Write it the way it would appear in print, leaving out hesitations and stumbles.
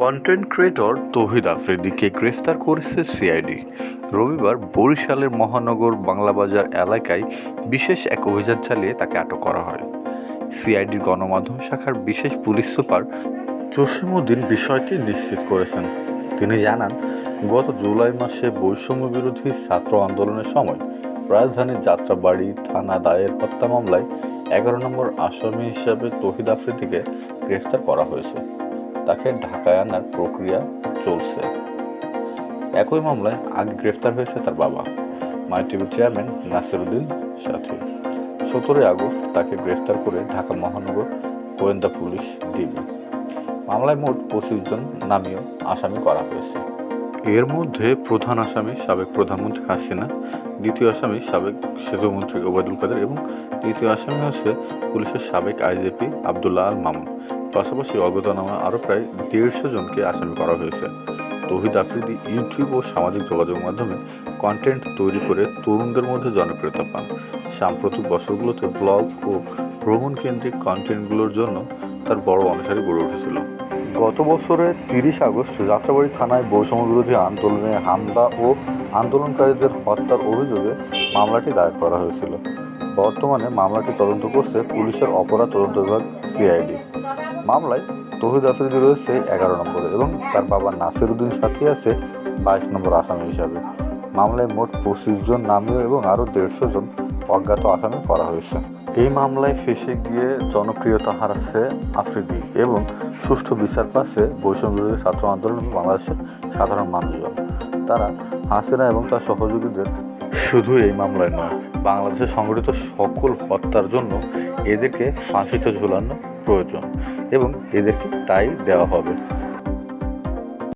Content creator তৌহিদ আফ্রিদিকে গ্রেফতার করেছে CID. রবিবার বরিশালের মহানগর বাংলাবাজার এলাকায় বিশেষ এক অভিযান চালিয়ে তাকে আটক করা হয়। সিআইডির গণমাধ্যম শাখার বিশেষ পুলিশ সুপার জসিমউদ্দিন বিষয়টি নিশ্চিত করেছেন। তিনি জানান, গত জুলাই মাসে বৈষম্য বিরোধী ছাত্র আন্দোলনের সময় রাজধানীর যাত্রাবাড়ি থানা দায়ের হত্যা মামলায় 11 নম্বর আসামি হিসাবে তৌহিদ আফ্রিদিকে গ্রেফতার করা হয়েছে। তাকে ঢাকায় আনার প্রক্রিয়া চলছে। একই মামলায় আগে গ্রেফতার হয়েছে তার বাবা, মাই টিভির চেয়ারম্যান নাসিরউদ্দিন সাথী। 17 আগস্ট তাকে গ্রেফতার করে ঢাকা মহানগর গোয়েন্দা পুলিশ ডিবি। মামলায় মোট 25 জন নামীয় আসামি করা হয়েছে। এর মধ্যে প্রধান আসামি সাবেক প্রধানমন্ত্রী হাসিনা, দ্বিতীয় আসামি সাবেক সেতুমন্ত্রী ওবায়দুল কাদের এবং তৃতীয় আসামি হচ্ছে পুলিশের সাবেক আইজিপি আবদুল্লাহ আল মামুন। পাশাপাশি অজ্ঞাতনামা আরও প্রায় 150 জনকে আসামি করা হয়েছে। তৌহিদ আফ্রিদি ইউটিউব ও সামাজিক যোগাযোগ মাধ্যমে কন্টেন্ট তৈরি করে তরুণদের মধ্যে জনপ্রিয়তা পান। সাম্প্রতিক বছরগুলোতে ব্লগ ও ভ্রমণ কেন্দ্রিক কন্টেন্টগুলোর জন্য তার বড় অনুসারী গড়ে উঠেছিল। গত বছরের 30 আগস্ট যাত্রাবাড়ি থানায় বৈষম্য বিরোধী আন্দোলনে হামলা ও আন্দোলনকারীদের হত্যার অভিযোগে মামলাটি দায়ের করা হয়েছিল। বর্তমানে মামলাটি তদন্ত করছে পুলিশের অপরাধ তদন্ত বিভাগ সিআইডি। মামলায় তৌহিদ আফ্রিদি রয়েছে 11 নম্বরে এবং তার বাবা নাসিরউদ্দিন সাথী আছে 22 নম্বর আসামি হিসাবে। মামলায় মোট 25 জন নামীয় এবং আরও 150 জন অজ্ঞাত আসামি করা হয়েছে। এই মামলায় ফেঁসে গিয়ে জনপ্রিয়তা হারাচ্ছে আফ্রিদি এবং সুষ্ঠু বিচার পাচ্ছে বৈষম্য বিরোধী ছাত্র আন্দোলন বাংলাদেশের সাধারণ মানুষজন। তারা হাসিনা এবং তার সহযোগীদের শুধু এই মামলায় নয়, বাংলাদেশে সংঘটিত সকল হত্যার জন্য এদেরকে ফাঁসিতে ঝুলানো প্রয়োজন এবং এদেরকে তাই দেওয়া হবে।